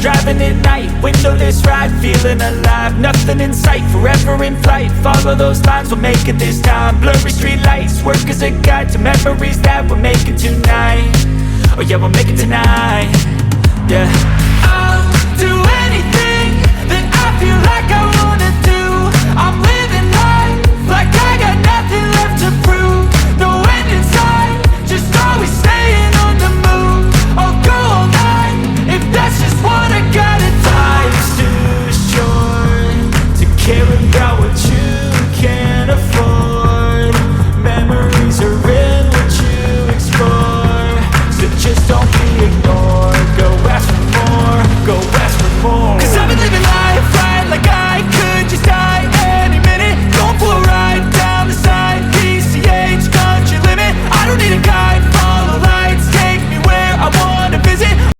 Driving at night, windowless ride, feeling alive. Nothing in sight, forever in flight. Follow those lines, we'll make it this time. Blurry street lights, work as a guide to memories that we're making tonight. Oh yeah, we'll make it tonight. Yeah.